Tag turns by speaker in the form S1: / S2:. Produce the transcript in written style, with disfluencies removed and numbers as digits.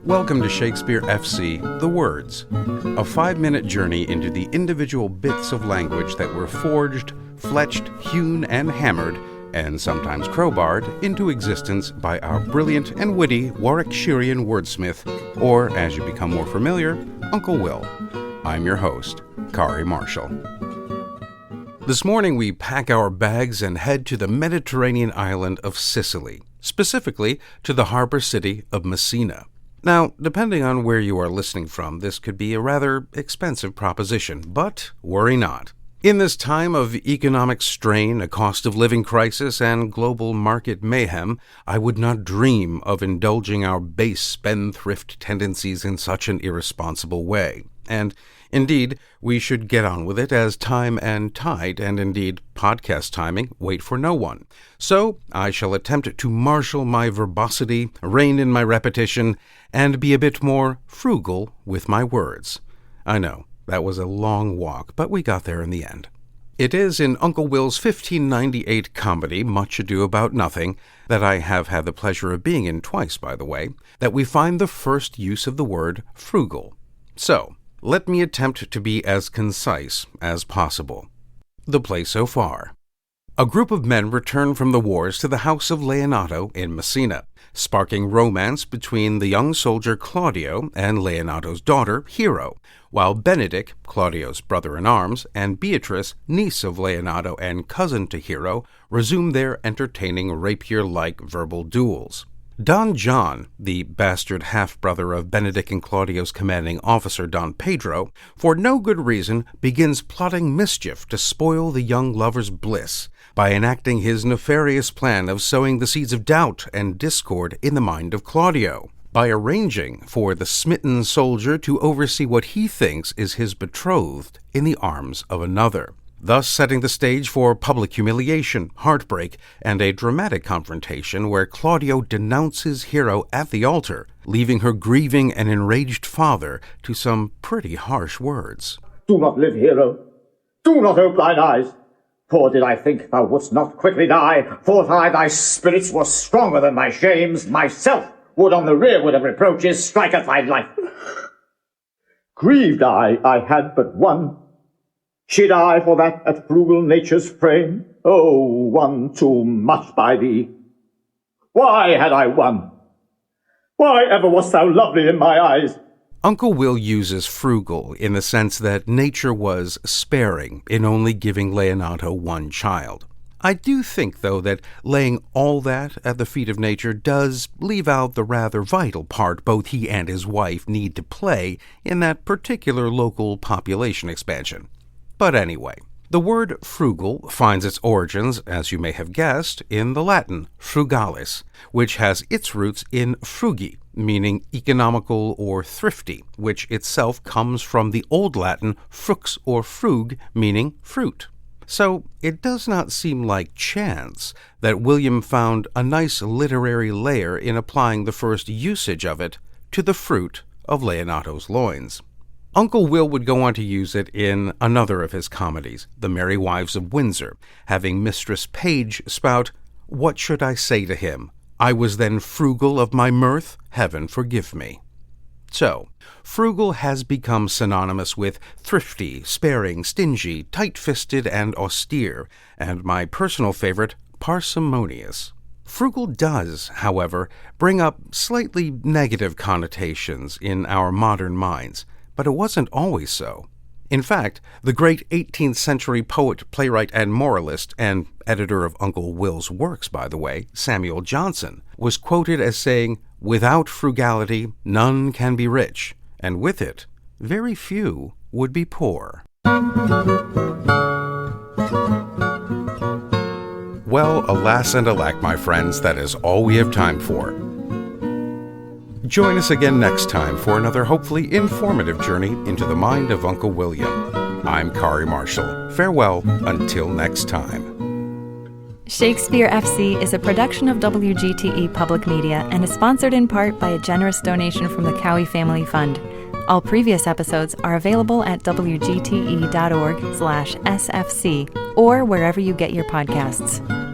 S1: Welcome to Shakespeare FC, The Words, a 5-minute journey into the individual bits of language that were forged, fletched, hewn, and hammered, and sometimes crowbarred, into existence by our brilliant and witty Warwickshirean wordsmith, or, as you become more familiar, Uncle Will. I'm your host, Kari Marshall. This morning we pack our bags and head to the Mediterranean island of Sicily, specifically to the harbor city of Messina. Now, depending on where you are listening from, this could be a rather expensive proposition, but worry not. In this time of economic strain, a cost of living crisis, and global market mayhem, I would not dream of indulging our base spendthrift tendencies in such an irresponsible way. And indeed, we should get on with it, as time and tide, and indeed podcast timing, wait for no one. So I shall attempt to marshal my verbosity, rein in my repetition, and be a bit more frugal with my words. I know, that was a long walk, but we got there in the end. It is in Uncle Will's 1598 comedy, Much Ado About Nothing, that I have had the pleasure of being in twice, by the way, that we find the first use of the word frugal. So, let me attempt to be as concise as possible. The play so far. A group of men return from the wars to the house of Leonato in Messina, sparking romance between the young soldier Claudio and Leonato's daughter, Hero, while Benedick, Claudio's brother-in-arms, and Beatrice, niece of Leonato and cousin to Hero, resume their entertaining rapier-like verbal duels. Don John, the bastard half-brother of Benedick and Claudio's commanding officer Don Pedro, for no good reason begins plotting mischief to spoil the young lover's bliss by enacting his nefarious plan of sowing the seeds of doubt and discord in the mind of Claudio, by arranging for the smitten soldier to oversee what he thinks is his betrothed in the arms of another, thus setting the stage for public humiliation, heartbreak, and a dramatic confrontation where Claudio denounces Hero at the altar, leaving her grieving an enraged father to some pretty harsh words.
S2: Do not live, Hero. Do not ope thine eyes. For did I think thou wouldst not quickly die, thought I thy spirits were stronger than thy shames, myself would on the rearward of reproaches strike at thy life. Grieved I had but one. Should I for that at frugal nature's frame? Oh, one too much by thee. Why had I one? Why ever wast thou lovely in my eyes?
S1: Uncle Will uses frugal in the sense that nature was sparing in only giving Leonato one child. I do think, though, that laying all that at the feet of nature does leave out the rather vital part both he and his wife need to play in that particular local population expansion. But anyway, the word frugal finds its origins, as you may have guessed, in the Latin frugalis, which has its roots in frugi, meaning economical or thrifty, which itself comes from the Old Latin frux or frug, meaning fruit. So it does not seem like chance that William found a nice literary layer in applying the first usage of it to the fruit of Leonato's loins. Uncle Will would go on to use it in another of his comedies, The Merry Wives of Windsor, having Mistress Page spout, "What should I say to him? I was then frugal of my mirth, heaven forgive me." So, frugal has become synonymous with thrifty, sparing, stingy, tight-fisted, and austere, and my personal favorite, parsimonious. Frugal does, however, bring up slightly negative connotations in our modern minds, but it wasn't always so. In fact, the great 18th century poet, playwright, and moralist, and editor of Uncle Will's works, by the way, Samuel Johnson, was quoted as saying, "Without frugality, none can be rich, and with it, very few would be poor." Well, alas and alack, my friends, that is all we have time for. Join us again next time for another hopefully informative journey into the mind of Uncle William. I'm Kari Marshall. Farewell until next time.
S3: Shakespeare FC is a production of WGTE Public Media and is sponsored in part by a generous donation from the Cowie Family Fund. All previous episodes are available at wgte.org/sfc or wherever you get your podcasts.